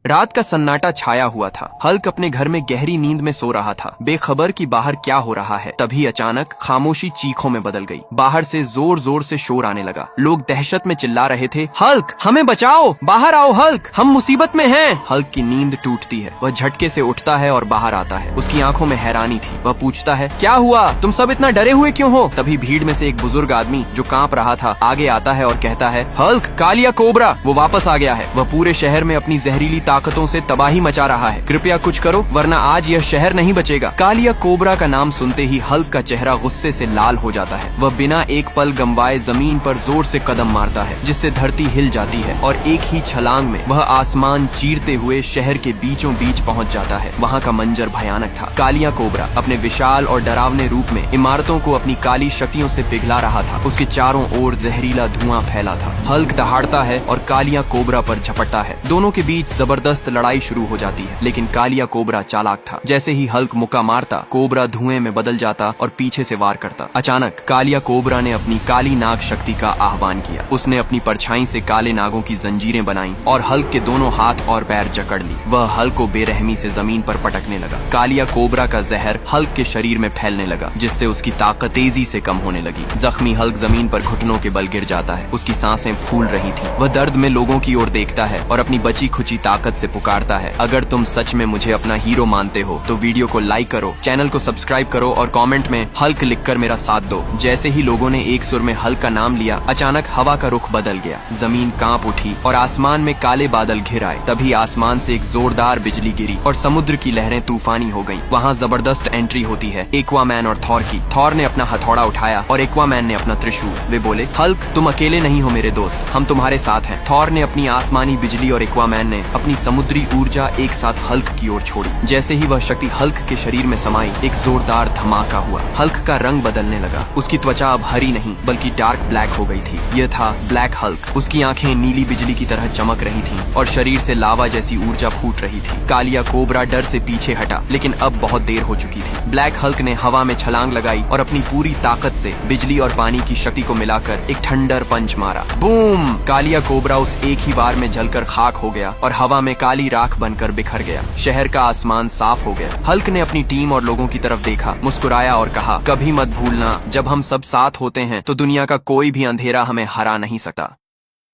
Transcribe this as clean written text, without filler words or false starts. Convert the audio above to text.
रात का सन्नाटा छाया हुआ था। हल्क अपने घर में गहरी नींद में सो रहा था, बेखबर कि बाहर क्या हो रहा है। तभी अचानक खामोशी चीखों में बदल गई। बाहर से जोर जोर से शोर आने लगा। लोग दहशत में चिल्ला रहे थे, हल्क हमें बचाओ, बाहर आओ हल्क, हम मुसीबत में हैं। हल्क की नींद टूटती है। वह झटके से उठता है और बाहर आता है। उसकी आंखों में हैरानी थी। वह पूछता है, क्या हुआ, तुम सब इतना डरे हुए क्यों हो? तभी भीड़ में से एक बुजुर्ग आदमी जो कांप रहा था आगे आता है और कहता है, हल्क कालिया कोबरा वो वापस आ गया है। वह पूरे शहर में अपनी जहरीली ताकतों से तबाही मचा रहा है। कृपया कुछ करो वरना आज यह शहर नहीं बचेगा। कालिया कोबरा का नाम सुनते ही हल्क का चेहरा गुस्से से लाल हो जाता है। वह बिना एक पल गंवाए जमीन पर जोर से कदम मारता है, जिससे धरती हिल जाती है और एक ही छलांग में वह आसमान चीरते हुए शहर के बीचों बीच पहुंच जाता है। वहां का मंजर भयानक था। कालिया कोबरा अपने विशाल और डरावने रूप में इमारतों को अपनी काली शक्तियों से पिघला रहा था। उसके चारों ओर जहरीला धुआं फैला था। हल्क दहाड़ता है और कालिया कोबरा पर झपटता है। दोनों के बीच जबरदस्त लड़ाई शुरू हो जाती है, लेकिन कालिया कोबरा चालाक था। जैसे ही हल्क मुक्का मारता, कोबरा धुएं में बदल जाता और पीछे से वार करता। अचानक कालिया कोबरा ने अपनी काली नाग शक्ति का आह्वान किया। उसने अपनी परछाई से काले नागों की जंजीरें बनाई और हल्क के दोनों हाथ और पैर जकड़ ली। वह हल्क को बेरहमी से जमीन पर पटकने लगा। कालिया कोबरा का जहर हल्क के शरीर में फैलने लगा, जिससे उसकी ताकत तेजी से कम होने लगी। जख्मी हल्क जमीन पर घुटनों के बल गिर जाता है। उसकी सांसें फूल रही थी। वह दर्द में लोगों की ओर देखता है और अपनी बची खुची ताकत से पुकारता है, अगर तुम सच में मुझे अपना हीरो मानते हो तो वीडियो को लाइक करो, चैनल को सब्सक्राइब करो और कमेंट में हल्क लिखकर मेरा साथ दो। जैसे ही लोगों ने एक सुर में हल्क का नाम लिया, अचानक हवा का रुख बदल गया। जमीन कांप उठी और आसमान में काले बादल घिर आए। तभी आसमान से एक जोरदार बिजली गिरी और समुद्र की लहरें तूफानी हो गईं। वहाँ जबरदस्त एंट्री होती है एक्वामैन और थॉर की। थॉर ने अपना हथौड़ा उठाया और एक्वामैन ने अपना त्रिशूल। वे बोले, हल्क तुम अकेले नहीं हो मेरे दोस्त, हम तुम्हारे साथ हैं। थॉर ने अपनी आसमानी बिजली और एक्वामैन ने अपनी समुद्री ऊर्जा एक साथ हल्क की ओर छोड़ी। जैसे ही वह शक्ति हल्क के शरीर में समाई, एक जोरदार धमाका हुआ। हल्क का रंग बदलने लगा। उसकी त्वचा अब हरी नहीं बल्कि डार्क ब्लैक हो गई थी। यह था ब्लैक हल्क। उसकी आंखें नीली बिजली की तरह चमक रही थीं और शरीर से लावा जैसी ऊर्जा फूट रही थी। कालिया कोबरा डर से पीछे हटा, लेकिन अब बहुत देर हो चुकी थी। ब्लैक हल्क ने हवा में छलांग लगाई और अपनी पूरी ताकत से बिजली और पानी की शक्ति को मिलाकर एक थंडर पंच मारा। बूम! कालिया कोबरा उस एक ही बार में जलकर खाक हो गया और हवा में काली राख बनकर बिखर गया। शहर का आसमान साफ हो गया। हल्क ने अपनी टीम और लोगों की तरफ देखा, मुस्कुराया और कहा, कभी मत भूलना, जब हम सब साथ होते हैं तो दुनिया का कोई भी अंधेरा हमें हरा नहीं सकता।